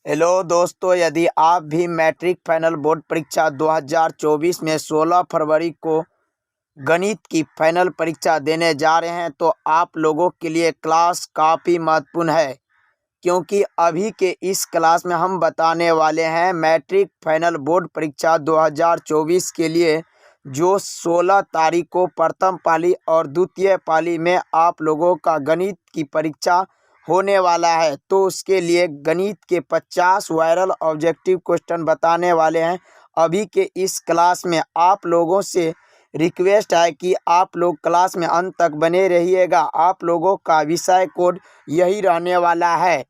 Hello दोस्तों, यदि आप भी मैट्रिक फाइनल बोर्ड परीक्षा 2024 में 16 फरवरी को गणित की फाइनल परीक्षा देने जा रहे हैं तो आप लोगों के लिए क्लास काफ़ी महत्वपूर्ण है, क्योंकि अभी के इस क्लास में हम बताने वाले हैं मैट्रिक फाइनल बोर्ड परीक्षा 2024 के लिए जो 16 तारीख को प्रथम पाली और द्वितीय पाली में आप लोगों का गणित की परीक्षा होने वाला है। तो उसके लिए गणित के 50 वायरल ऑब्जेक्टिव क्वेश्चन बताने वाले हैं। अभी के इस क्लास में आप लोगों से रिक्वेस्ट है कि आप लोग क्लास में अंत तक बने रहिएगा। आप लोगों का विषय कोड यही रहने वाला है।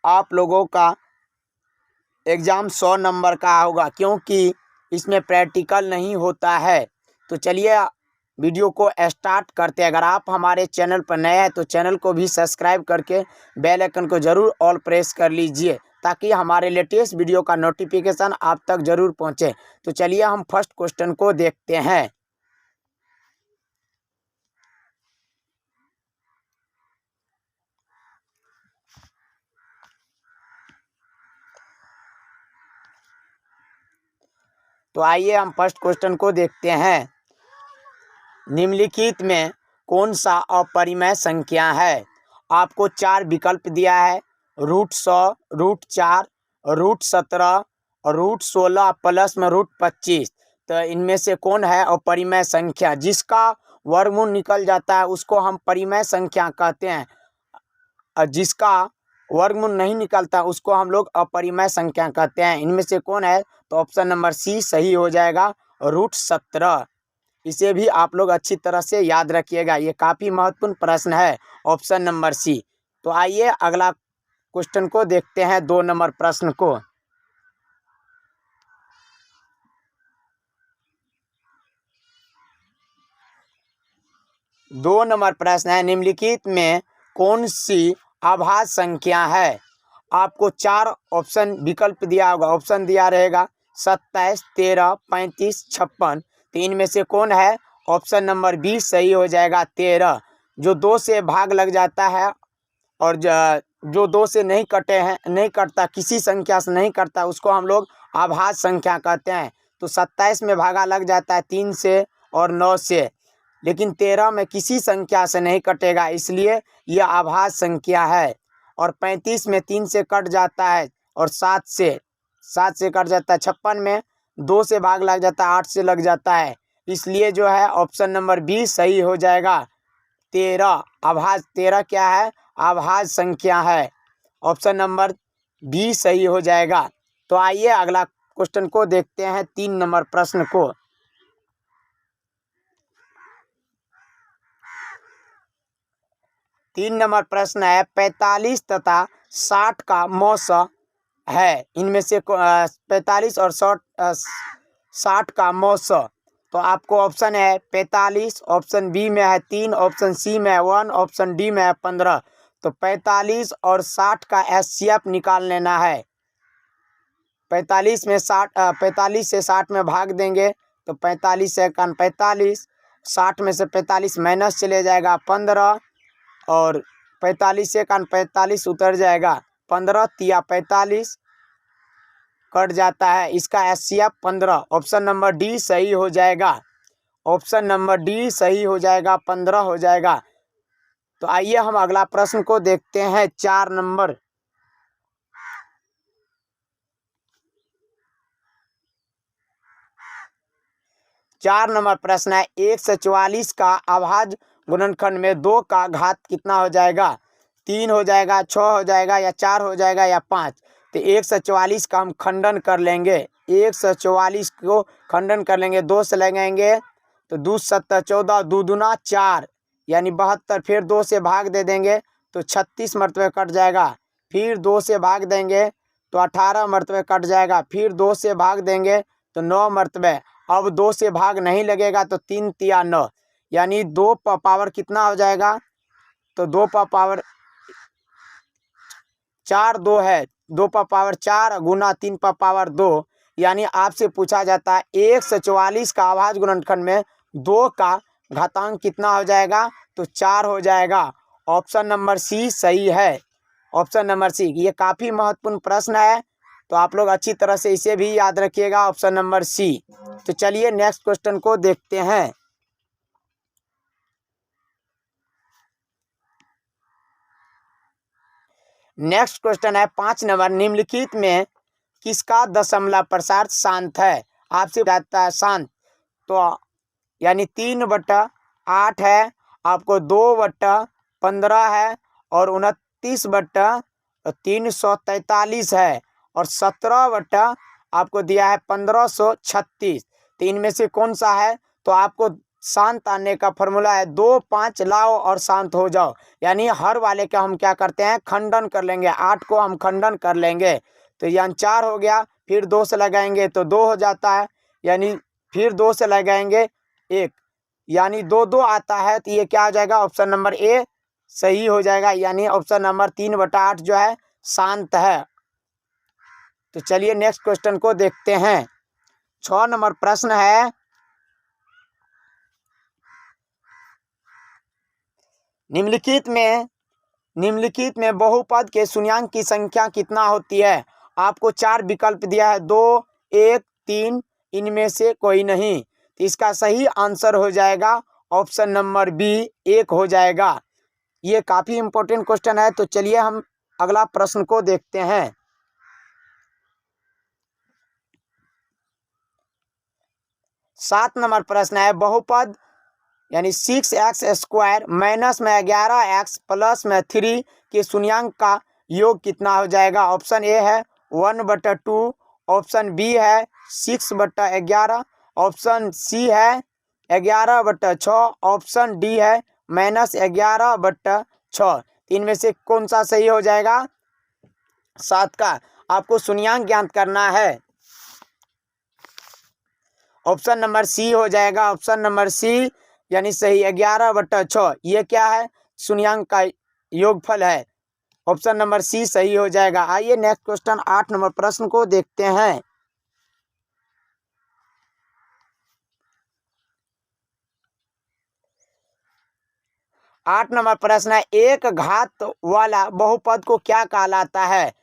आप लोगों का एग्ज़ाम 100 नंबर का होगा, क्योंकि इसमें प्रैक्टिकल नहीं होता है। तो चलिए वीडियो को स्टार्ट करते हैं। अगर आप हमारे चैनल पर नए हैं तो चैनल को भी सब्सक्राइब करके बेल आइकन को ज़रूर ऑल प्रेस कर लीजिए, ताकि हमारे लेटेस्ट वीडियो का नोटिफिकेशन आप तक ज़रूर पहुंचे। तो चलिए हम फर्स्ट क्वेश्चन को देखते हैं। तो आइए हम फर्स्ट क्वेश्चन को देखते हैं। निम्नलिखित में कौन सा अपरिमेय संख्या है? आपको 4 विकल्प दिया है: √100, √4, √17, √16 प्लस में √25। तो इनमें से कौन है अपरिमेय संख्या? जिसका वर्गमूल निकल जाता है उसको हम परिमेय संख्या कहते हैं, और जिसका वर्गमूल नहीं निकलता उसको हम लोग अपरिमेय संख्या कहते हैं। इनमें से कौन है? तो ऑप्शन नंबर सी सही हो जाएगा, √17। इसे भी आप लोग अच्छी तरह से याद रखिएगा, ये काफ़ी महत्वपूर्ण प्रश्न है, ऑप्शन नंबर सी। तो आइए अगला क्वेश्चन को देखते हैं, 2 नंबर प्रश्न को। दो नंबर प्रश्न है, निम्नलिखित में कौन सी अभाज्य संख्या है? आपको 4 ऑप्शन विकल्प दिया होगा, ऑप्शन दिया रहेगा 27, 13, 35, 56। तो इनमें से कौन है? ऑप्शन नंबर बी सही हो जाएगा, 13। जो 2 से भाग लग जाता है और जो 2 से नहीं कटता, किसी संख्या से नहीं कटता, उसको हम लोग अभाज्य संख्या कहते हैं। तो 27 में भागा लग जाता है 3 से और 9 से, लेकिन 13 में किसी संख्या से नहीं कटेगा, इसलिए यह अभाज्य संख्या है। और 35 में 3 से कट जाता है और 7 से कट जाता है। 56 में 2 से भाग लग जाता है, 8 से लग जाता है, इसलिए जो है ऑप्शन नंबर बी सही हो जाएगा, 13। अभाज्य 13 क्या है? अभाज्य संख्या है, ऑप्शन नंबर बी सही हो जाएगा। तो आइए अगला क्वेश्चन को देखते हैं, 3 नंबर प्रश्न को। 3 नंबर प्रश्न है, 45 तथा 60 का मौसा है। इनमें से 45 और 60 का मौसा। तो आपको ऑप्शन है 45, ऑप्शन बी में है 3, ऑप्शन सी में है 1, ऑप्शन डी में है 15। तो 45 और 60 का एचसीएफ निकाल लेना है। 45 से 60 में भाग देंगे तो 45 से 45, 60 में से 45 माइनस चले जाएगा 15, और 45 से 45 उतर जाएगा, 15 तिया 45 कट जाता है। इसका एचसीएफ 15, ऑप्शन नंबर डी सही हो जाएगा, ऑप्शन नंबर डी सही हो जाएगा, 15 हो जाएगा। तो आइए हम अगला प्रश्न को देखते हैं, 4 नंबर। प्रश्न है, 144 का अभाज्य गुणनखंड में 2 का घात कितना हो जाएगा? 3 हो जाएगा, 6 हो जाएगा, या 4 हो जाएगा, या 5। तो 144 का हम खंडन कर लेंगे, 144 को खंडन कर लेंगे, 2 से लगाएंगे तो 2 7 14, 2 दूना 4 यानी 72। फिर 2 से भाग दे देंगे तो 36 मरतबे कट जाएगा। फिर 2 से भाग देंगे तो 18 मरतबे कट जाएगा। फिर 2 से भाग देंगे तो 9 मरतबे। अब 2 से भाग नहीं लगेगा तो 3 तिया 9, यानी 2 पर पावर कितना हो जाएगा? तो 2 पर पावर 4 2 है, 2 पर पावर 4 गुना 3 पर पावर 2, यानी आपसे पूछा जाता है 144 का अभाज्य गुणनखंड में 2 का घातांक कितना हो जाएगा? तो 4 हो जाएगा, ऑप्शन नंबर सी सही है। ऑप्शन नंबर सी, ये काफ़ी महत्वपूर्ण प्रश्न है, तो आप लोग अच्छी तरह से इसे भी याद रखिएगा, ऑप्शन नंबर सी। तो चलिए नेक्स्ट क्वेश्चन को देखते हैं। नेक्स्ट क्वेश्चन है 5 नंबर, निम्नलिखित में किसका दशमलव प्रसार शांत है? आपसे बताता है शांत, तो यानी 3/8 है, आपको 2/15 है, और 29/343 है, और 17 आपको दिया है 1536। तो इनमें से कौन सा है? तो आपको शांत आने का फॉर्मूला है 2 5 लाओ और शांत हो जाओ। यानी हर वाले का हम क्या करते हैं, खंडन कर लेंगे। 8 को हम खंडन कर लेंगे, तो यानी 4 हो गया, फिर 2 से लगाएंगे तो 2 हो जाता है, यानी फिर 2 से लगाएंगे 1, यानी 2 2 आता है। तो ये क्या हो जाएगा, ऑप्शन नंबर ए सही हो जाएगा, यानी ऑप्शन नंबर 3/8 जो है शांत है। तो चलिए नेक्स्ट क्वेश्चन को देखते हैं। 6 नंबर प्रश्न है, निम्नलिखित में बहुपद के शून्यांक की संख्या कितना होती है? आपको 4 विकल्प दिया है, 2 1 3, इनमें से कोई नहीं। तो इसका सही आंसर हो जाएगा ऑप्शन नंबर बी 1 हो जाएगा। ये काफ़ी इंपॉर्टेंट क्वेश्चन है। तो चलिए हम अगला प्रश्न को देखते हैं। 7 नंबर प्रश्न है, बहुपद यानी 6x² माइनस में 11x प्लस में 3 के शून्यांक का योग कितना हो जाएगा? ऑप्शन ए है 1/2, ऑप्शन बी है 6/11, ऑप्शन सी है 11/6, ऑप्शन डी है -11/6। इनमें से कौन सा सही हो जाएगा? 7 का आपको शून्यांक ज्ञात करना है, ऑप्शन नंबर सी हो जाएगा। ऑप्शन नंबर सी यानी सही 11/6, ये क्या है? शून्यांक का योगफल है, ऑप्शन नंबर सी सही हो जाएगा। आइए नेक्स्ट क्वेश्चन 8 नंबर प्रश्न को देखते हैं। 8 नंबर प्रश्न है, एक घात वाला बहुपद को क्या कहलाता है?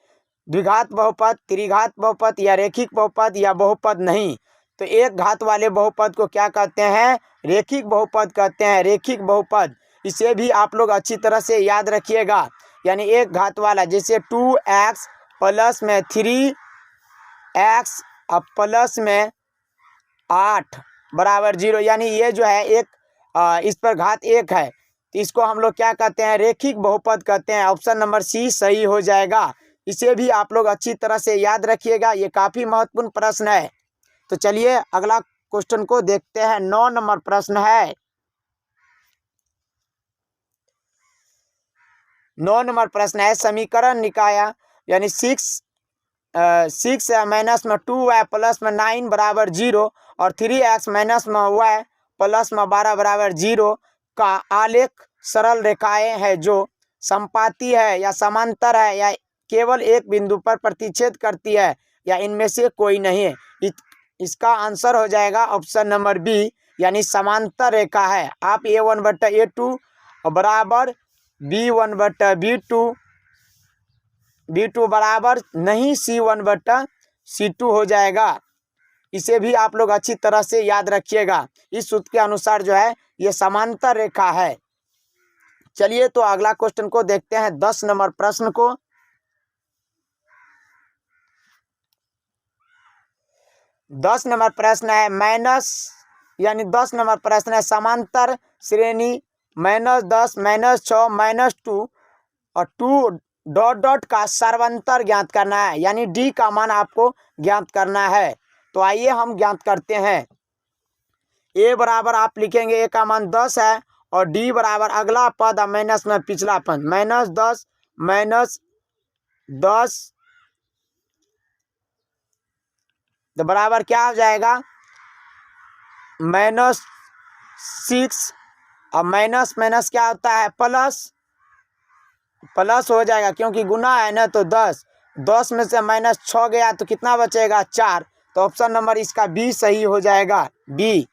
द्विघात बहुपद, त्रिघात बहुपद, या रेखिक बहुपद, या बहुपद नहीं। तो एक घात वाले बहुपद को क्या कहते हैं? रेखिक बहुपद कहते हैं, रेखिक बहुपद। इसे भी आप लोग अच्छी तरह से याद रखिएगा। यानी एक घात वाला, जैसे 2x प्लस में 3x अब प्लस में 8 बराबर 0, यानी ये जो है एक इस पर घात 1 है, तो इसको हम लोग क्या कहते हैं? रेखिक बहुपद कहते हैं। ऑप्शन नंबर सी सही हो जाएगा। इसे भी आप लोग अच्छी तरह से याद रखिएगा, ये काफ़ी महत्वपूर्ण प्रश्न है। तो चलिए अगला क्वेश्चन को देखते हैं। 9 नंबर प्रश्न है, 9 नंबर प्रश्न है, समीकरण निकाया यानी 6 माइनस में 2y प्लस में 9 बराबर 0 और 3x माइनस में y प्लस में 12 बराबर 0 का आलेख सरल रेखाएं हैं जो संपाती है या समांतर है या केवल एक बिंदु पर प्रतिच्छेद करती है, या इनमें से कोई नहीं है। इसका आंसर हो जाएगा ऑप्शन नंबर बी, यानी समांतर रेखा है। आप A1/A2 बराबर B1/B2 बराबर नहीं C1/C2 हो जाएगा। इसे भी आप लोग अच्छी तरह से याद रखिएगा। इस सूत्र के अनुसार जो है ये समांतर रेखा है। चलिए तो अगला क्वेश्चन को देखते हैं, 10 नंबर प्रश्न को। 10 नंबर प्रश्न है, माइनस यानी 10 नंबर प्रश्न है, समांतर श्रेणी -10 -6 -2 और 2 ... का सर्वांतर ज्ञात करना है, यानी डी का मान आपको ज्ञात करना है। तो आइए हम ज्ञात करते हैं। ए बराबर आप लिखेंगे, ए का मान 10 है, और डी बराबर अगला पद माइनस में पिछला पद -10 -10 तो बराबर क्या हो जाएगा? -6 और माइनस माइनस क्या होता है? प्लस हो जाएगा, क्योंकि गुना है ना। तो 10 में से -6 गया तो कितना बचेगा? 4। तो ऑप्शन नंबर इसका बी सही हो जाएगा, बी।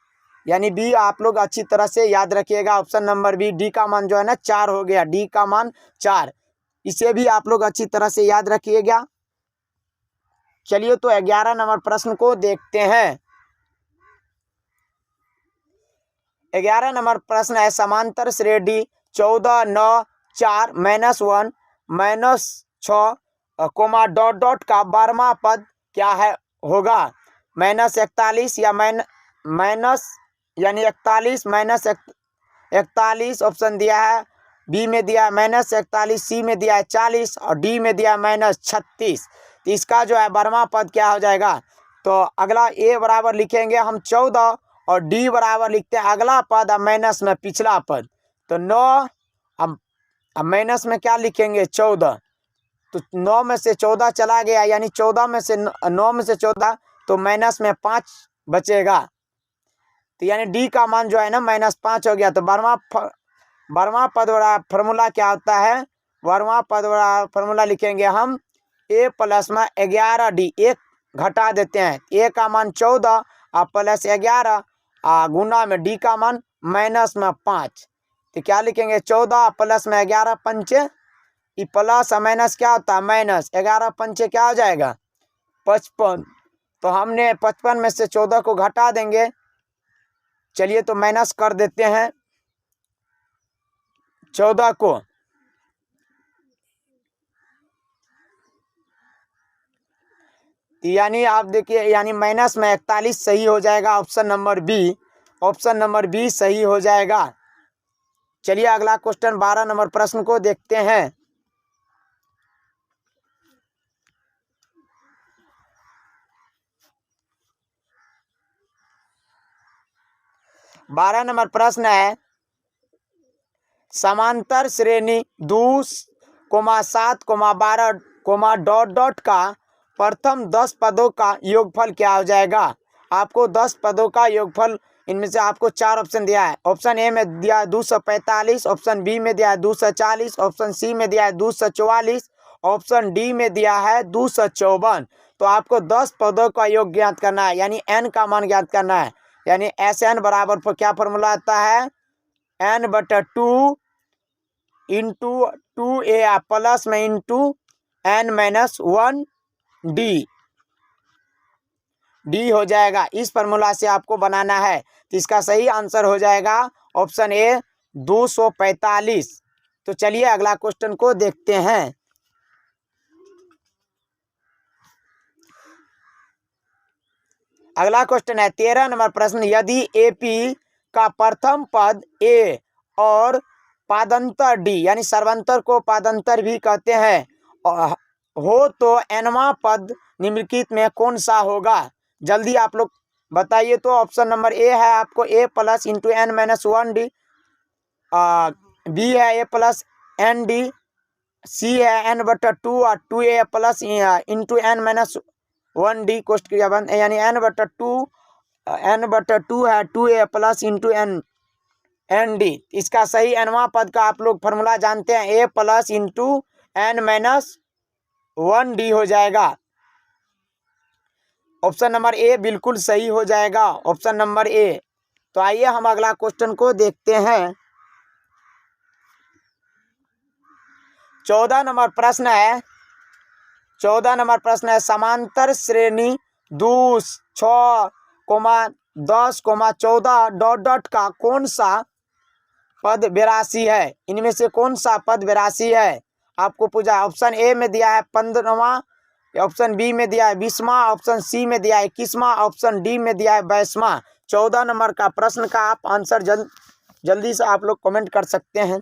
यानी बी आप लोग अच्छी तरह से याद रखिएगा। ऑप्शन नंबर बी, डी का मान जो है ना 4 हो गया, डी का मान 4, इसे भी आप लोग अच्छी तरह से याद रखिएगा। चलिए तो 11 नंबर प्रश्न को देखते हैं। 11 नंबर प्रश्न है समांतर श्रेणी 14 9 4 -1 -6 डॉट डॉट का 12वां पद क्या है होगा? -41 या माइनस यानी 41 -41 ऑप्शन दिया है, बी में दिया है -41, सी में दिया है 40 और डी में दिया है -36। तो इसका जो है 12वां पद क्या हो जाएगा? तो अगला ए बराबर लिखेंगे हम 14 और डी बराबर लिखते हैं अगला पद और माइनस में पिछला पद। तो 9 अब माइनस में क्या लिखेंगे 14, तो 9 में से 14 चला गया, यानी 14 में से 9 में से 14, तो माइनस में 5 बचेगा। तो यानी डी का मान जो है ना -5 हो गया। तो 12वां पद वाला फॉर्मूला क्या होता है? 12वां पद वाला फॉर्मूला लिखेंगे हम ए प्लस में 11 डी, एक घटा देते हैं, ए का मान 14 और प्लस 11 गुना में डी का मान -5। तो क्या लिखेंगे 14 प्लस में 11 पंचे, ये प्लस और माइनस क्या होता है माइनस, 11 पंचे क्या हो जाएगा 55। तो हमने 55 में से 14 को घटा देंगे। चलिए तो माइनस कर देते हैं 14 को, यानी आप देखिए यानी माइनस में 41 सही हो जाएगा। Option number B, option number B सही हो जाएगा। चलिए अगला क्वेश्चन 12 नंबर प्रश्न को देखते हैं। बारह नंबर प्रश्न है समांतर श्रेणी 2,7, 12, डॉट डॉट का प्रथम 10 पदों का योगफल क्या हो जाएगा? आपको 10 पदों का योगफल, इनमें से आपको 4 ऑप्शन दिया है। ऑप्शन ए में दिया है 245, ऑप्शन बी में दिया है 240, ऑप्शन सी में दिया है 244, ऑप्शन डी में दिया है 254। तो आपको 10 पदों का योग ज्ञात करना है, यानी एन का मान ज्ञात करना है। यानी एस एन बराबर पर क्या फॉर्मूला आता है? n/2 इंटू 2a प्लस में इंटू n-1 डी, डी हो जाएगा। इस फॉर्मूला से आपको बनाना है। तो इसका सही आंसर हो जाएगा ऑप्शन ए 245। तो चलिए अगला क्वेश्चन को देखते हैं। अगला क्वेश्चन है 13 नंबर प्रश्न, यदि एपी का प्रथम पद ए और पादंतर डी, यानी सर्वांतर को पादंतर भी कहते हैं, हो तो एनवां पद निम्नलिखित में कौन सा होगा? जल्दी आप लोग बताइए। तो ऑप्शन नंबर ए है आपको A plus into n-1 D, B है A plus N D, C है n/2 और 2a plus into n-1 D कोष्ट क्रियाबंध, यानी n/2 है 2a plus into N D. इसका सही एनवां पद का आप लोग फॉर्मूला जानते हैं, ए प्लस इंटू n-1 डी हो जाएगा। ऑप्शन नंबर ए बिल्कुल सही हो जाएगा, ऑप्शन नंबर ए। तो आइए हम अगला क्वेश्चन को देखते हैं। 14 नंबर प्रश्न है, 14 नंबर प्रश्न है समांतर श्रेणी 2, 6, 10, 14 डॉट डॉट का कौन सा पद 82 है? इनमें से कौन सा पद 82 है? आपको पूछा। ऑप्शन ए में दिया है 15वां, ऑप्शन बी में दिया है 20वां, ऑप्शन सी में दिया है 21वां, ऑप्शन डी में दिया है 22वां। 14 नंबर का प्रश्न का आप आंसर जल्दी से आप लोग कमेंट कर सकते हैं।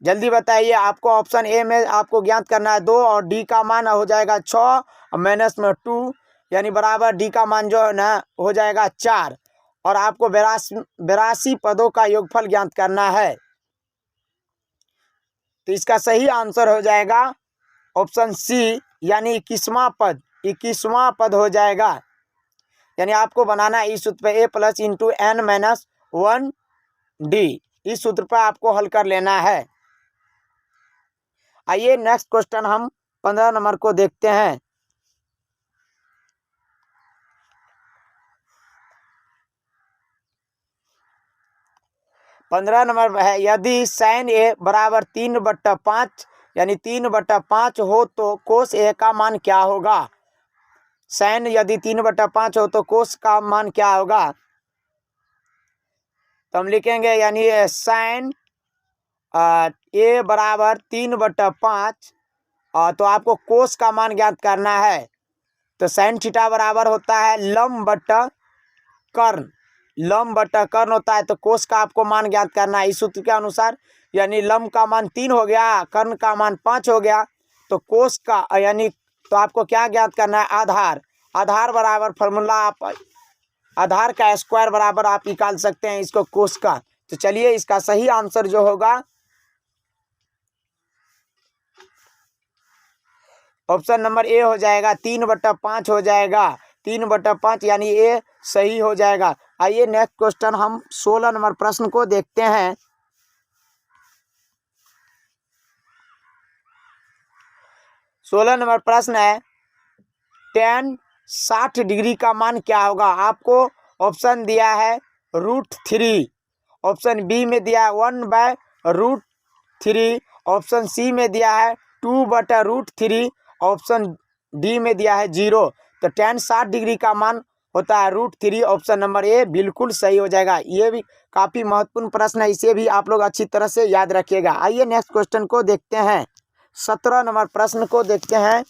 जल्दी बताइए। आपको ऑप्शन ए में आपको ज्ञात करना है 2 और डी का मान हो जाएगा 6 और माइनस में 2, यानी बराबर डी का मान जो है ना हो जाएगा 4, और आपको 82 पदों का योगफल ज्ञात करना है। तो इसका सही आंसर हो जाएगा ऑप्शन सी, यानी 21वां पद हो जाएगा। यानी आपको बनाना है इस सूत्र पे ए प्लस इंटू n-1 डी, इस सूत्र पर आपको हल कर लेना है। आइए नेक्स्ट क्वेश्चन हम 15 नंबर को देखते हैं। 15 नंबर है, यदि साइन ए बराबर 3/5 यानी 3/5 हो तो कोस ए का मान क्या होगा। साइन यदि 3/5 हो तो कोस का मान क्या होगा। तो हम लिखेंगे यानी साइन ए बराबर 3/5 तो आपको कोस का मान ज्ञात करना है। तो साइन थीटा बराबर होता है लंब बटा कर्ण, लंब बटा कर्ण होता है। तो कोस का आपको मान ज्ञात करना है इस सूत्र के अनुसार, यानी लंब का मान 3 हो गया, कर्ण का मान 5 हो गया। तो कोस का यानी तो आपको क्या ज्ञात करना है, आधार। आधार बराबर फॉर्मूला आप आधार का स्क्वायर बराबर आप निकाल सकते हैं इसको कोस का। तो चलिए इसका सही आंसर जो होगा ऑप्शन नंबर ए हो जाएगा, 3/5 हो जाएगा, 3/5 यानी ए सही हो जाएगा। आइए नेक्स्ट क्वेश्चन हम 16 नंबर प्रश्न को देखते हैं। 16 नंबर प्रश्न है, tan 60 डिग्री का मान क्या होगा। आपको ऑप्शन दिया है √3, ऑप्शन बी में दिया है 1/√3, ऑप्शन सी में दिया है 2/√3, ऑप्शन डी में दिया है 0। तो tan 60 डिग्री का मान होता है √3, ऑप्शन नंबर ए बिल्कुल सही हो जाएगा। ये भी काफ़ी महत्वपूर्ण प्रश्न है, इसे भी आप लोग अच्छी तरह से याद रखिएगा। आइए नेक्स्ट क्वेश्चन को देखते हैं, 17 नंबर प्रश्न को देखते हैं।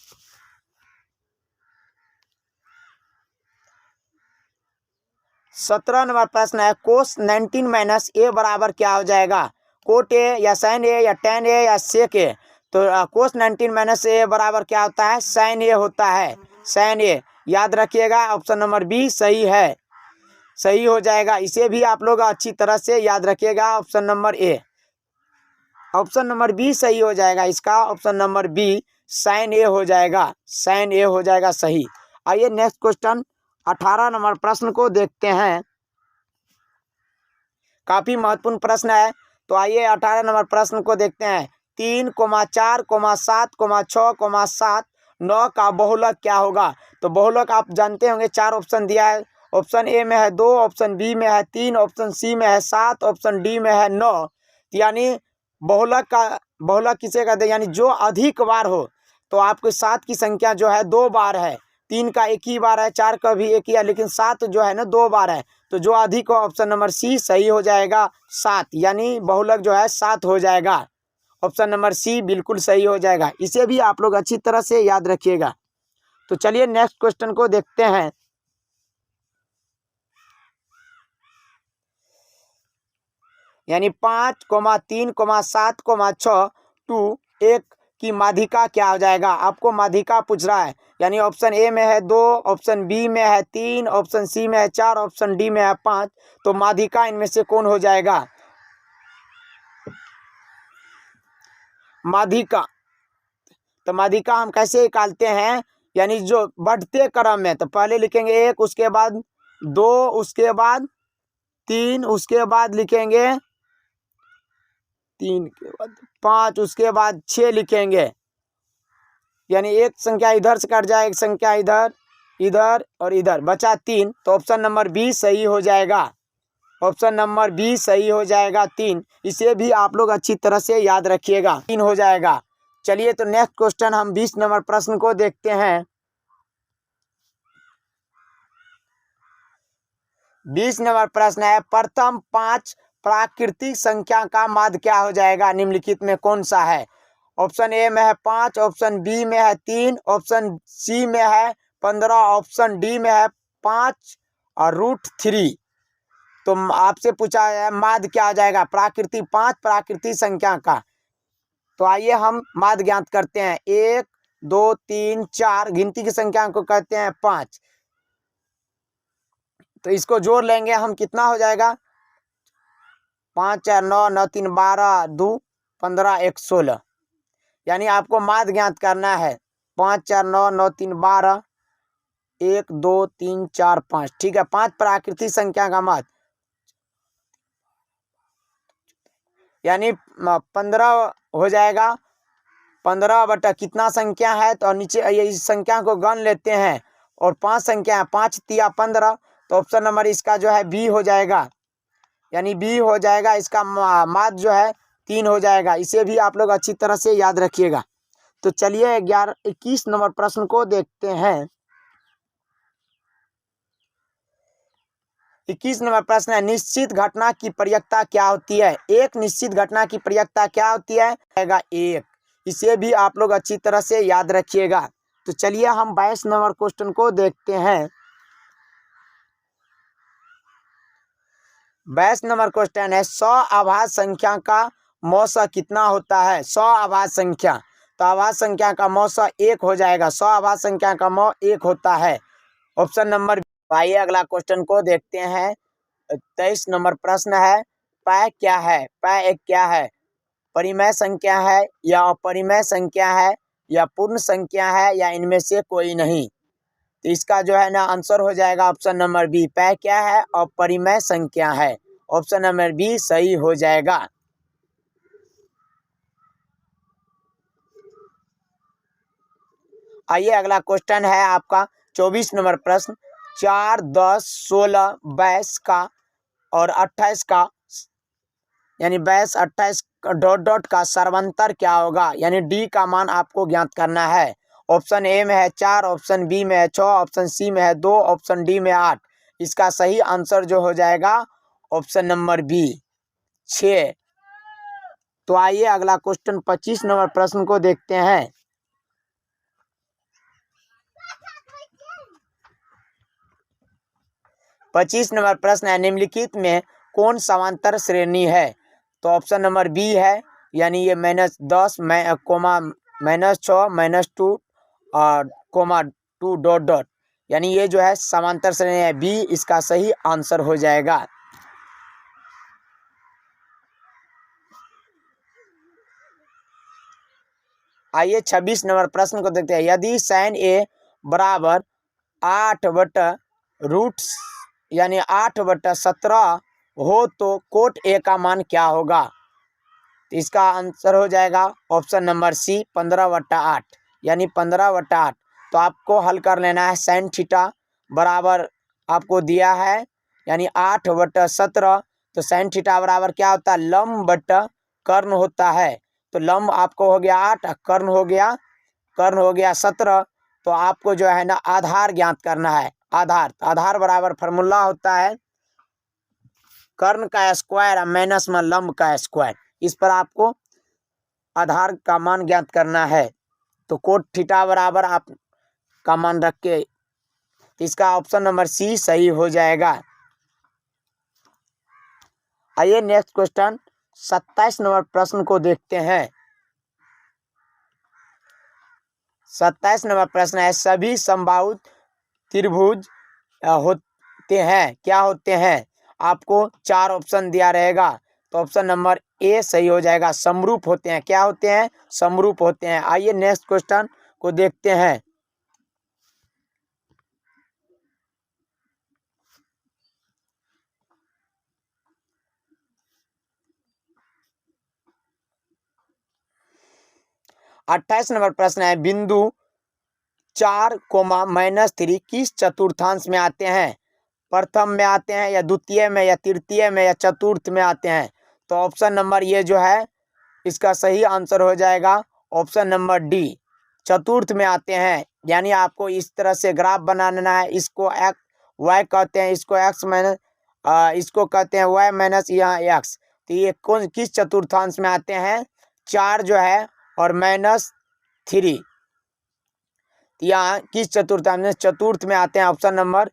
सत्रह नंबर प्रश्न है, कोस 19 - ए बराबर क्या हो जाएगा। कोट ए या साइन ए या tan ए या सेक ए। तो कोस 19 - ए बराबर क्या होता है, साइन ए होता है, साइन ए। याद रखिएगा ऑप्शन नंबर बी सही है, सही हो जाएगा। इसे भी आप लोग अच्छी तरह से याद रखिएगा, option number A, option number B सही हो जाएगा इसका, option number B sign A हो जाएगा, साइन ए हो जाएगा सही। आइए नेक्स्ट क्वेश्चन 18 नंबर प्रश्न को देखते हैं, काफी महत्वपूर्ण प्रश्न है। तो आइए 18 नंबर प्रश्न को देखते हैं। 3, 4, 7, 6, 7, 9 का बहुलक क्या होगा। तो बहुलक आप जानते होंगे, 4 ऑप्शन दिया है। ऑप्शन ए में है 2, ऑप्शन बी में है 3, ऑप्शन सी में है 7, ऑप्शन डी में है 9। यानी बहुलक किसे कहते हैं, यानी जो अधिक बार हो। तो आपको 7 की संख्या जो है 2 बार है, 3 का एक ही बार है, 4 का भी एक ही है, लेकिन 7 जो है ना 2 बार है। तो जो अधिक हो ऑप्शन नंबर सी सही हो जाएगा, 7, यानी बहुलक जो है 7 हो जाएगा, ऑप्शन नंबर सी बिल्कुल सही हो जाएगा। इसे भी आप लोग अच्छी तरह से याद रखिएगा। तो चलिए नेक्स्ट क्वेश्चन को देखते हैं। यानी 5, 3, 7, 6, 2, 1 की माध्यिका क्या हो जाएगा। आपको माध्यिका पूछ रहा है, यानी ऑप्शन ए में है 2, ऑप्शन बी में है 3, ऑप्शन सी में है 4, ऑप्शन डी में है 5। तो माध्यिका इनमें से कौन हो जाएगा। माध्यिका, तो माध्यिका हम कैसे निकालते हैं, यानी जो बढ़ते क्रम में, तो पहले लिखेंगे 1, उसके बाद 2, उसके बाद 3, उसके बाद लिखेंगे 3 के बाद 5, उसके बाद 6 लिखेंगे। यानी एक संख्या इधर से कट जाए, एक संख्या इधर, इधर और इधर, बचा 3। तो ऑप्शन नंबर बी सही हो जाएगा, ऑप्शन नंबर बी सही हो जाएगा 3। इसे भी आप लोग अच्छी तरह से याद रखिएगा, 3 हो जाएगा। चलिए तो नेक्स्ट क्वेश्चन हम 20 नंबर प्रश्न को देखते हैं। 20 नंबर प्रश्न है, प्रथम 5 प्राकृतिक संख्या का माध्य क्या हो जाएगा, निम्नलिखित में कौन सा है। ऑप्शन ए में है 5, ऑप्शन बी में है 3, ऑप्शन सी में है 15, ऑप्शन डी में है 5 और √3। तो आपसे पूछा है माध्य क्या हो जाएगा, प्राकृतिक 5 प्राकृतिक संख्या का। तो आइए हम माध्य ज्ञात करते हैं। 1, 2, 3, 4 गिनती की संख्या को कहते हैं 5। तो इसको जोड़ लेंगे हम, कितना हो जाएगा, 5, 4, 9, 9, 3, 12, 2, 15, 1, 16। यानी आपको माध्य ज्ञात करना है 5, 4, 9, 9, 3, 12, 1, 2, 3, 4, 5। ठीक है, 5 प्राकृतिक संख्या का माध्य यानी 15 हो जाएगा। 15 बटा कितना संख्या है, तो नीचे इस संख्या को गण लेते हैं और 5 संख्या है, 5 तिया 15। तो ऑप्शन नंबर इसका जो है बी हो जाएगा, यानी बी हो जाएगा, इसका माध्य जो है 3 हो जाएगा। इसे भी आप लोग अच्छी तरह से याद रखिएगा। तो चलिए 21 नंबर प्रश्न को देखते हैं। 21 नंबर प्रश्न है, निश्चित घटना की प्रयेकता क्या होती है? एक निश्चित घटना की प्रयेकता क्या होती है? एक। इसे भी आप लोग अच्छी तरह से याद रखिएगा। तो चलिए हम 22 नंबर क्वेश्चन को देखते हैं। 22 नंबर क्वेश्चन है, 100 आभाज्य संख्या का मौसा कितना होता है? 100 आभाज्य संख्या, तो आभाज्य संख्या का मौसा 1 हो जाएगा। 100 आभाज्य संख्या का मौ 1 होता है। Option number. आइए अगला क्वेश्चन को देखते हैं। 23 नंबर प्रश्न है, पाई क्या है? पाई एक क्या है? परिमेय संख्या है या अपरिमेय संख्या है या पूर्ण संख्या है या इनमें से कोई नहीं? तो इसका जो है ना आंसर हो जाएगा ऑप्शन नंबर बी। पाई क्या है? अपरिमेय संख्या है। ऑप्शन नंबर बी सही हो जाएगा। आइए अगला क्वेश्चन है आपका 24 नंबर प्रश्न, 4, 10, 16, 22 का और 28 का, यानी 22, 28 डॉट डॉट का सर्वांतर क्या होगा? यानी डी का मान आपको ज्ञात करना है। ऑप्शन ए में है 4, ऑप्शन बी में है 6, ऑप्शन सी में है 2, ऑप्शन डी में 8। इसका सही आंसर जो हो जाएगा ऑप्शन नंबर बी 6। तो आइए अगला क्वेश्चन 25 नंबर प्रश्न को देखते हैं। 25 नंबर प्रश्न है, निम्नलिखित में कौन समांतर श्रेणी है? तो ऑप्शन नंबर बी है, यानी ये -10 कोमा -6 -2 और कोमा 2 डॉट डॉट, यानी ये जो है समांतर श्रेणी है। बी इसका सही आंसर हो जाएगा। आइए 26 नंबर प्रश्न को देखते हैं। यदि sin a बराबर 8/√, यानी 8/17 हो तो कोट ए का मान क्या होगा? तो इसका आंसर हो जाएगा ऑप्शन नंबर सी 15/8, यानी 15/8। तो आपको हल कर लेना है। sin थीटा बराबर आपको दिया है यानी 8/17, तो sin थीटा बराबर क्या होता है? लंब बटा कर्ण होता है। तो लंब आपको हो गया 8, कर्ण हो गया 17। तो आपको जो है ना आधार ज्ञात करना है। आधार बराबर फार्मूला होता है कर्ण का स्क्वायर माइनस में लंब का स्क्वायर। इस पर आपको आधार का मान ज्ञात करना है। तो कोट थीटा बराबर आप का मान रख के, इसका ऑप्शन नंबर सी सही हो जाएगा। आइए नेक्स्ट क्वेश्चन 27 नंबर प्रश्न को देखते हैं। 27 नंबर प्रश्न है, सभी समबाहु त्रिभुज होते हैं, क्या होते हैं? आपको 4 ऑप्शन दिया रहेगा। तो ऑप्शन नंबर ए सही हो जाएगा। समरूप होते हैं। क्या होते हैं? समरूप होते हैं। आइए नेक्स्ट क्वेश्चन को देखते हैं। अट्ठाईस नंबर प्रश्न है, बिंदु 4, -3 किस चतुर्थांश में आते हैं? प्रथम में आते हैं या द्वितीय में या तृतीय में या चतुर्थ में आते हैं? तो ऑप्शन नंबर ये जो है इसका सही आंसर हो जाएगा ऑप्शन नंबर डी, चतुर्थ में आते हैं। यानी आपको इस तरह से ग्राफ बनाना है। इसको एक्स वाई कहते हैं, इसको एक्स माइनस इसको कहते हैं वाई माइनस यहाँ एक्स। तो ये कौन किस चतुर्थांश में आते हैं? 4 जो है और -3 यहाँ किस चतुर्थांश में? चतुर्थ में आते हैं। ऑप्शन नंबर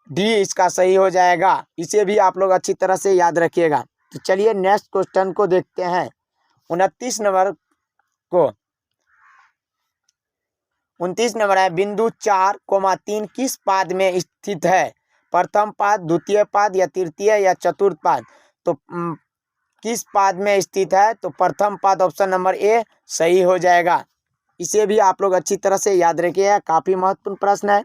डी इसका सही हो जाएगा। इसे भी आप लोग अच्छी तरह से याद रखिएगा। तो चलिए नेक्स्ट क्वेश्चन को देखते हैं। 29 नंबर को 29 नंबर है, बिंदु 4, 3 किस पाद में स्थित है? प्रथम पाद, द्वितीय पाद या तृतीय या चतुर्थ पाद? तो किस पाद में स्थित है? तो प्रथम पाद ऑप्शन नंबर ए सही हो जाएगा। इसे भी आप लोग अच्छी तरह से याद रखिएगा, काफी महत्वपूर्ण प्रश्न है।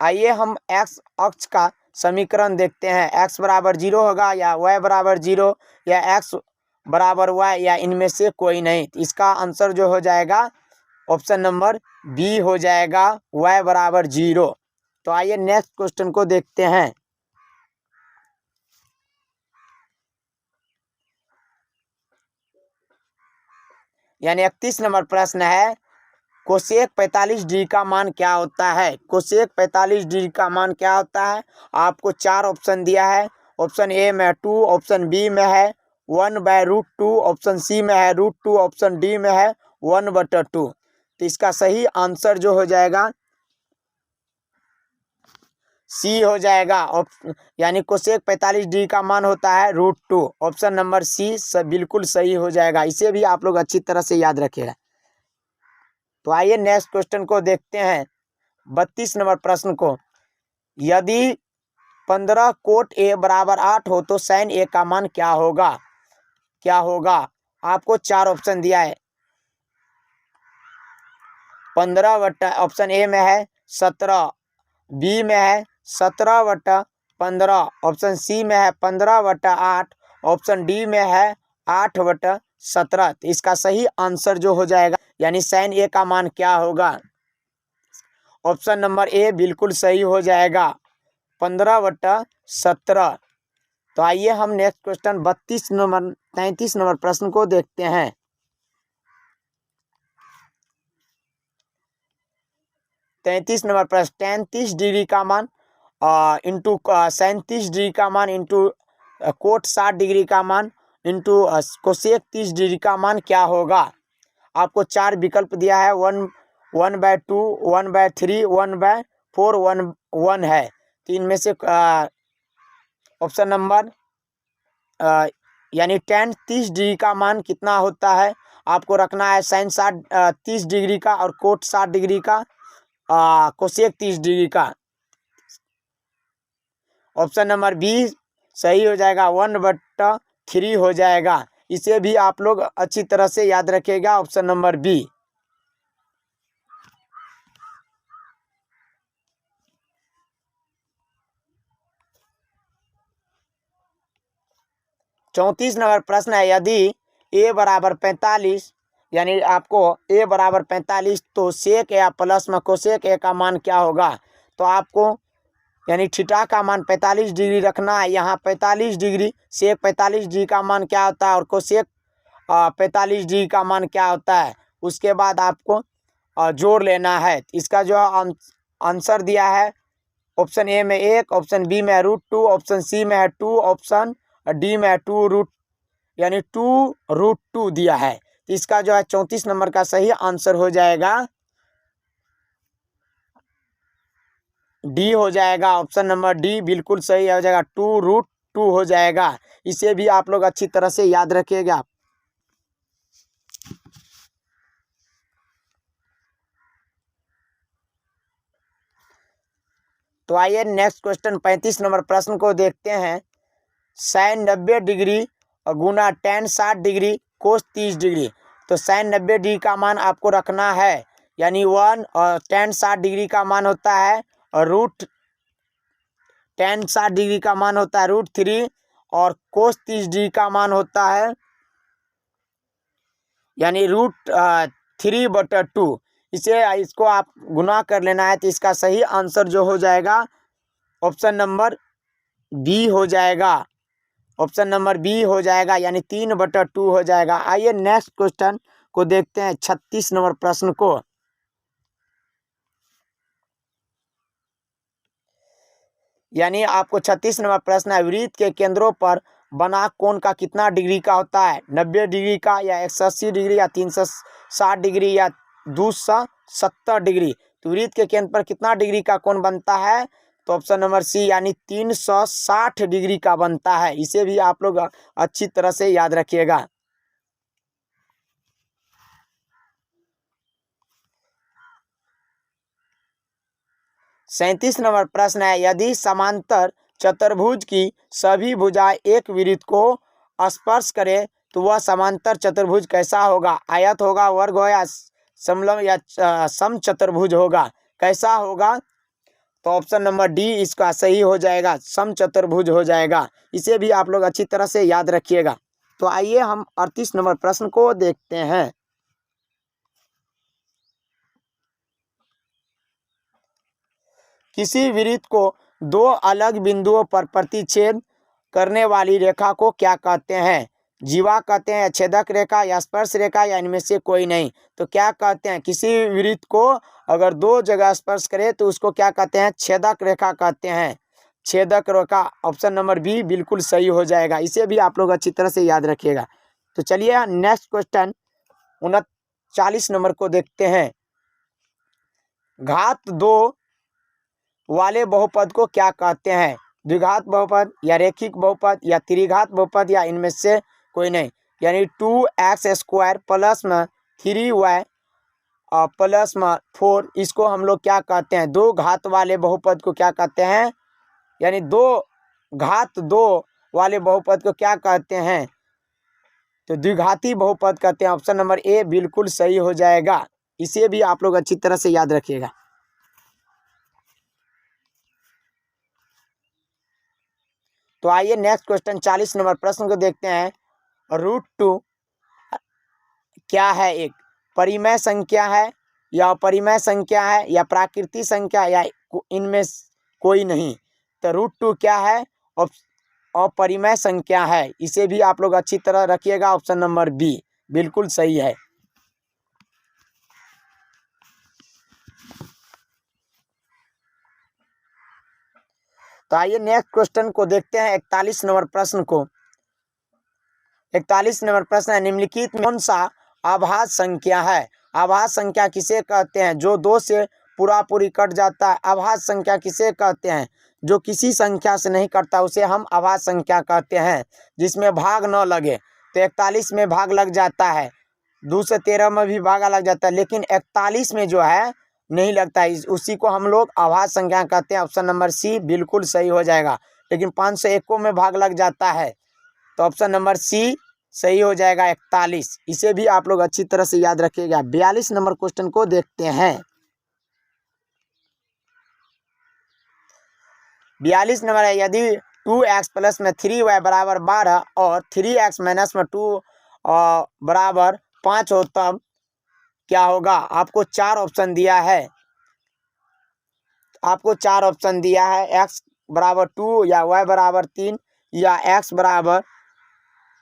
आइए हम एक्स अक्ष का समीकरण देखते हैं। x बराबर 0 होगा या y बराबर 0 या x बराबर y या इनमें से कोई नहीं। इसका आंसर जो हो जाएगा ऑप्शन नंबर बी हो जाएगा, y बराबर 0। तो आइए नेक्स्ट क्वेश्चन को देखते हैं। यानी 31 नंबर प्रश्न है, कोसेक 45 डिग्री का मान क्या होता है। कोसेक 45 डिग्री का मान क्या होता है। आपको 4 ऑप्शन दिया है। ऑप्शन ए में 2, ऑप्शन बी में है 1/√2, ऑप्शन सी में है √2, ऑप्शन डी में है 1/2। तो इसका सही आंसर जो हो जाएगा सी हो जाएगा। यानी कोसेक 45 डिग्री का मान होता है √2। ऑप्शन नंबर सी बिल्कुल सही हो जाएगा। इसे भी आप लोग अच्छी तरह से याद रखिएगा। तो आइए नेक्स्ट क्वेश्चन को देखते हैं, 32 नंबर प्रश्न को। यदि 15 कोट ए बराबर 8 हो तो साइन ए का मान क्या होगा। क्या होगा। आपको 4 ऑप्शन दिया है। 15 ऑप्शन ए में है 17, बी में है 17/15, ऑप्शन सी में है 15/8, ऑप्शन डी में है 8/17। तो इसका सही आंसर जो हो जाएगा यानी साइन ए का मान क्या होगा। ऑप्शन नंबर ए बिल्कुल सही हो जाएगा, 15/17। तो आइए हम नेक्स्ट क्वेश्चन 33 नंबर प्रश्न को देखते हैं। 33 नंबर प्रश्न, 33 डिग्री का मान इंटू 37 डिग्री का मान इंटू कोट 60 डिग्री का मान इंटू कोसेक 30 डिग्री का मान क्या होगा। आपको 4 विकल्प दिया है, 1/2, 1/3, 1/4, 1 है। तो इनमें से ऑप्शन नंबर यानी tan 30 डिग्री का मान कितना होता है। आपको रखना है साइन 30 डिग्री का और कोट 60 डिग्री का, कोसेक 30 डिग्री का। ऑप्शन नंबर बी सही हो जाएगा, 1/3 हो जाएगा। इसे भी आप लोग अच्छी तरह से याद रखिएगा, ऑप्शन नंबर बी। चौंतीस नंबर प्रश्न है, यदि a बराबर 45 यानी आपको a बराबर 45 तो सेक या प्लस में कोसेक ए का मान क्या होगा। तो आपको यानी थीटा का मान 45 डिग्री रखना है। यहाँ 45 डिग्री सेक 45 डिग्री का मान क्या होता है और कोसेक 45 डिग्री का मान क्या होता है। उसके बाद आपको जोड़ लेना है। इसका जो आंसर दिया है, ऑप्शन ए में 1, ऑप्शन बी में √2, ऑप्शन सी में है 2, ऑप्शन डी में 2 यानी 2√2 दिया है। तो इसका जो है 34 नंबर का सही आंसर हो जाएगा डी हो जाएगा। ऑप्शन नंबर डी बिल्कुल सही हो जाएगा, 2√2 हो जाएगा। इसे भी आप लोग अच्छी तरह से याद रखिएगा। तो आइए नेक्स्ट क्वेश्चन 35 नंबर प्रश्न को देखते हैं। साइन 90 डिग्री गुना tan 60 डिग्री कोस 30 डिग्री। तो साइन 90 डिग्री का मान आपको रखना है यानी 1, और tan 60 डिग्री का मान होता है tan 60 डिग्री का मान होता है √3, और कोस 30 डिग्री का मान होता है यानी √3/2। इसको आप गुना कर लेना है। तो इसका सही आंसर जो हो जाएगा ऑप्शन नंबर बी हो जाएगा। ऑप्शन नंबर बी हो जाएगा यानी 3/2 हो जाएगा। आइए नेक्स्ट क्वेश्चन को देखते हैं, 36 नंबर प्रश्न को। यानी आपको 36 नंबर प्रश्न है, वृत्त के केंद्रों पर बना कोण का कितना डिग्री का होता है। 90 डिग्री का या 180 डिग्री या 360 डिग्री या 270 डिग्री। तो वृत्त के केंद्र पर कितना डिग्री का कोण बनता है। तो ऑप्शन नंबर सी यानी 360 डिग्री का बनता है। इसे भी आप लोग अच्छी तरह से याद रखिएगा। सैंतीस नंबर प्रश्न है, यदि समांतर चतुर्भुज की सभी भुजाएं एक वृत्त को स्पर्श करे तो वह समांतर चतुर्भुज कैसा होगा। आयत होगा, वर्ग हो या समलंब या समचतुर्भुज होगा। कैसा होगा। तो ऑप्शन नंबर डी इसका सही हो जाएगा, समचतुर्भुज हो जाएगा। इसे भी आप लोग अच्छी तरह से याद रखिएगा। तो आइए हम 38 नंबर प्रश्न को देखते हैं। किसी वृत्त को दो अलग बिंदुओं पर प्रतिच्छेद करने वाली रेखा को क्या कहते हैं? जीवा कहते हैं, छेदक रेखा या स्पर्श रेखा, या इनमें से कोई नहीं। तो क्या कहते हैं? किसी वृत्त को अगर दो जगह स्पर्श करे तो उसको क्या कहते हैं? छेदक रेखा कहते हैं। छेदक रेखा ऑप्शन नंबर बी बिल्कुल सही हो जाएगा। इसे भी आप लोग अच्छी तरह से याद रखिएगा। तो चलिए नेक्स्ट क्वेश्चन 39 नंबर को देखते हैं। घात 2 वाले बहुपद को क्या कहते हैं? द्विघात बहुपद या रेखिक बहुपद या त्रिघात बहुपद, या इनमें से कोई नहीं। यानी 2x² प्लस में 3y प्लस में 4, इसको हम लोग क्या कहते हैं? दो घात वाले बहुपद को क्या कहते हैं? यानी घात 2 वाले बहुपद को क्या कहते हैं? तो द्विघाती बहुपद कहते हैं। ऑप्शन नंबर ए बिल्कुल सही हो जाएगा। इसे भी आप लोग अच्छी तरह से याद रखिएगा। तो आइए नेक्स्ट क्वेश्चन 40 नंबर प्रश्न को देखते हैं। √2 क्या है? एक परिमेय संख्या है, या अपरिमेय संख्या है, या प्राकृतिक संख्या, या इनमें कोई नहीं। तो √2 क्या है? अपरिमेय संख्या है। इसे भी आप लोग अच्छी तरह रखिएगा। ऑप्शन नंबर बी बिल्कुल सही है। तो आइए नेक्स्ट क्वेश्चन को देखते हैं 41 नंबर प्रश्न को। 41 नंबर प्रश्न है, निम्नलिखित में कौन सा आभास संख्या है? आभास संख्या किसे कहते हैं? जो 2 से पूरी कट जाता है। आभास संख्या किसे कहते हैं? जो किसी संख्या से नहीं कटता उसे हम आभास संख्या कहते हैं, जिसमें भाग न लगे। तो 41 में भाग लग जाता है, 2 से 13 में भी भाग लग जाता है, लेकिन 41 में जो है नहीं लगता है, उसी को हम लोग आभास संख्या कहते हैं। ऑप्शन नंबर सी बिल्कुल सही हो जाएगा। लेकिन 501 में भाग लग जाता है, तो ऑप्शन नंबर सी सही हो जाएगा 41। इसे भी आप लोग अच्छी तरह से याद रखिएगा। 42 नंबर क्वेश्चन को देखते हैं। 42 नंबर है, यदि 2x प्लस में 3y बराबर 12 और 3x माइनस में 2 बराबर 5 हो तब क्या होगा? आपको 4 ऑप्शन दिया है। x बराबर 2, या y बराबर 3, या x बराबर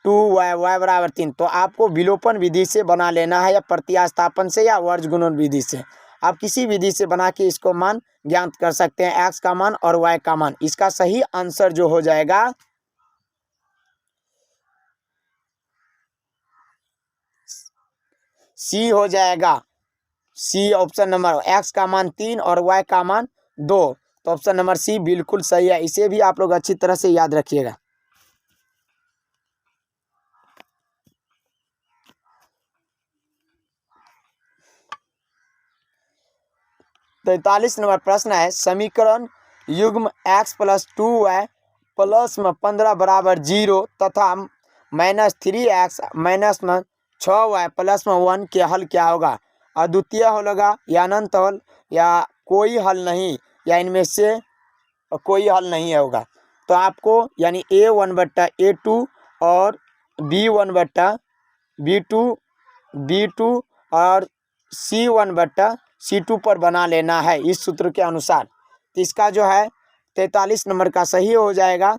2y, y बराबर 3। तो आपको विलोपन विधि से बना लेना है, या प्रतिस्थापन से, या वर्ग गुणन विधि से। आप किसी विधि से बना के इसको मान ज्ञात कर सकते हैं, x का मान और y का मान। इसका सही आंसर जो हो जाएगा सी हो जाएगा। सी ऑप्शन नंबर, x का मान 3 और y का मान 2। तो ऑप्शन नंबर सी बिल्कुल सही है। इसे भी आप लोग अच्छी तरह से याद रखिएगा। तो 43 नंबर प्रश्न है, समीकरण युग्म x प्लस 2y प्लस में 15 बराबर 0 तथा -3x माइनस में 6y प्लस में 1 के हल क्या होगा? अद्वितीय हल होगा, या अनंत हल, या कोई हल नहीं, या इनमें से कोई हल नहीं होगा। तो आपको यानी A1/A2 और B1/B2 और C1/C2 पर बना लेना है इस सूत्र के अनुसार। तो इसका जो है 43 नंबर का सही हो जाएगा।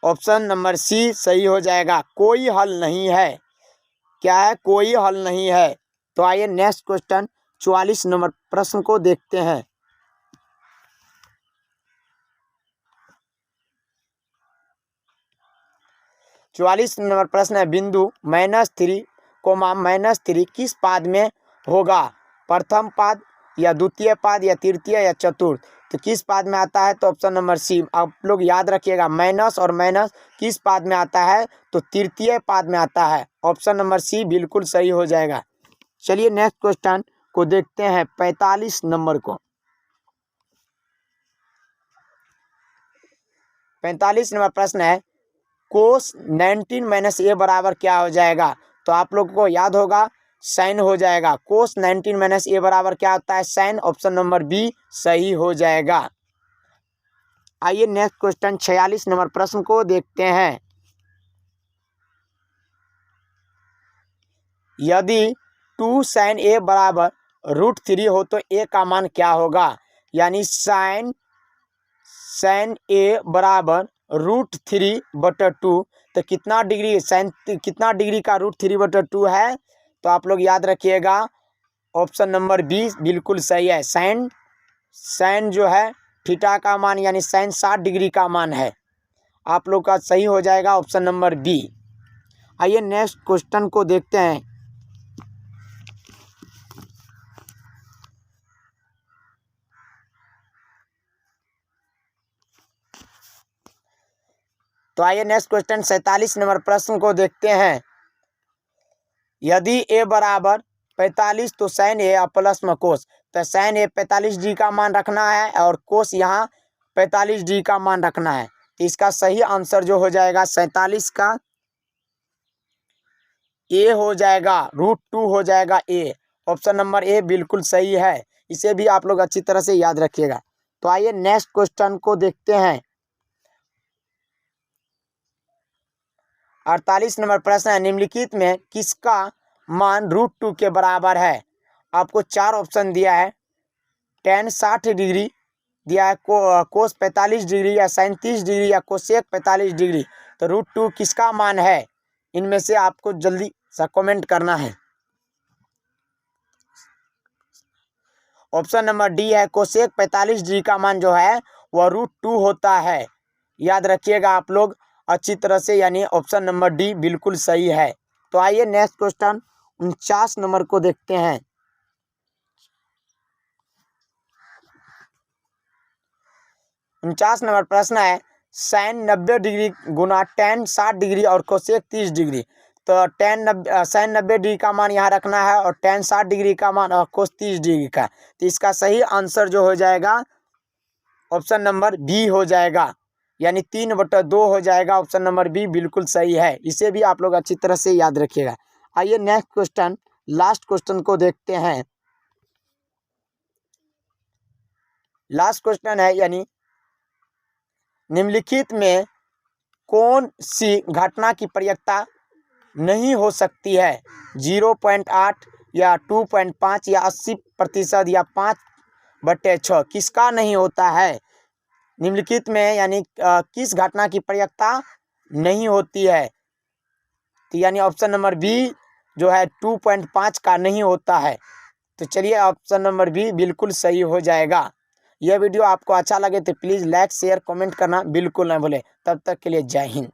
ऑप्शन नंबर सी सही हो जाएगा। कोई हल नहीं है। क्या है? कोई हल नहीं है। तो आइए नेक्स्ट क्वेश्चन 44 नंबर प्रश्न को देखते हैं। चौवालीस नंबर प्रश्न है, बिंदु -3, -3 किस पाद में होगा? प्रथम पाद, या द्वितीय पाद, या तृतीय, या चतुर्थ। तो किस पाद में आता है? तो ऑप्शन नंबर सी। आप लोग याद रखिएगा, माइनस और माइनस किस पाद में आता है? तो तृतीय पाद में आता है। ऑप्शन नंबर सी बिल्कुल सही हो जाएगा। चलिए नेक्स्ट क्वेश्चन को देखते हैं 45 नंबर को। 45 नंबर प्रश्न है, कोस 19 माइनस ए बराबर क्या हो जाएगा? तो आप लोगों को याद होगा साइन हो जाएगा। कोस 19 माइनस ए बराबर क्या होता है? साइन। ऑप्शन नंबर बी सही हो जाएगा। आइए नेक्स्ट क्वेश्चन 46 नंबर प्रश्न को देखते हैं। यदि 2 sin a बराबर √3 हो तो ए का मान क्या होगा, यानी साइन ए बराबर √3/2। तो कितना डिग्री कितना डिग्री का √3/2 है, तो आप लोग याद रखिएगा ऑप्शन नंबर बी बिल्कुल सही है। साइन जो है थीटा का मान यानी साइन 60 डिग्री का मान है। आप लोग का सही हो जाएगा ऑप्शन नंबर बी। आइए नेक्स्ट क्वेश्चन को देखते हैं। तो आइए नेक्स्ट क्वेश्चन 47 नंबर प्रश्न को देखते हैं। यदि ए बराबर 45 तो साइन ए प्लस में कोस, तो साइन ए 45 डिग्री का मान रखना है और कोस यहाँ 45 डिग्री का मान रखना है। तो इसका सही आंसर जो हो जाएगा 47 का ए हो जाएगा, √2 हो जाएगा ए। ऑप्शन नंबर ए बिल्कुल सही है, इसे भी आप लोग अच्छी तरह से याद रखिएगा। तो आइए नेक्स्ट क्वेश्चन को देखते हैं। 48 नंबर प्रश्न है, निम्नलिखित में किसका मान √2 के बराबर है। आपको 4 ऑप्शन दिया है, tan 60 डिग्री दिया है, कोस 45 डिग्री या साइन 30 डिग्री या कोसेक 45 डिग्री। तो √2 किसका मान है, इनमें से आपको जल्दी सा कमेंट करना है। ऑप्शन नंबर डी है, कोसेक 45 डिग्री का मान जो है वह √2 होता है। याद रखिएगा आप लोग अच्छी तरह से, यानी ऑप्शन नंबर डी बिल्कुल सही है। तो आइए नेक्स्ट क्वेश्चन 49 नंबर को देखते हैं। 49 नंबर प्रश्न है, साइन 90 डिग्री गुना tan 60 डिग्री और कोसेक 30 डिग्री। तो साइन 90 डिग्री का मान यहाँ रखना है और tan 60 डिग्री का मान और कोस 30 डिग्री का। तो इसका सही आंसर जो हो जाएगा ऑप्शन नंबर बी हो जाएगा, यानी 3/2 हो जाएगा। ऑप्शन नंबर बी बिल्कुल सही है, इसे भी आप लोग अच्छी तरह से याद रखिएगा। आइए नेक्स्ट क्वेश्चन लास्ट क्वेश्चन को देखते हैं। लास्ट क्वेश्चन है, यानी निम्नलिखित में कौन सी घटना की प्रयिकता नहीं हो सकती है। 0.8 या 2.5 या 80% या 5/6 किसका नहीं होता है। निम्नलिखित में यानी किस घटना की प्रयिकता नहीं होती है, तो यानी ऑप्शन नंबर बी जो है 2.5 का नहीं होता है। तो चलिए ऑप्शन नंबर बी बिल्कुल सही हो जाएगा। यह वीडियो आपको अच्छा लगे तो प्लीज़ लाइक शेयर कमेंट करना बिल्कुल ना भूलें। तब तक के लिए जय हिंद।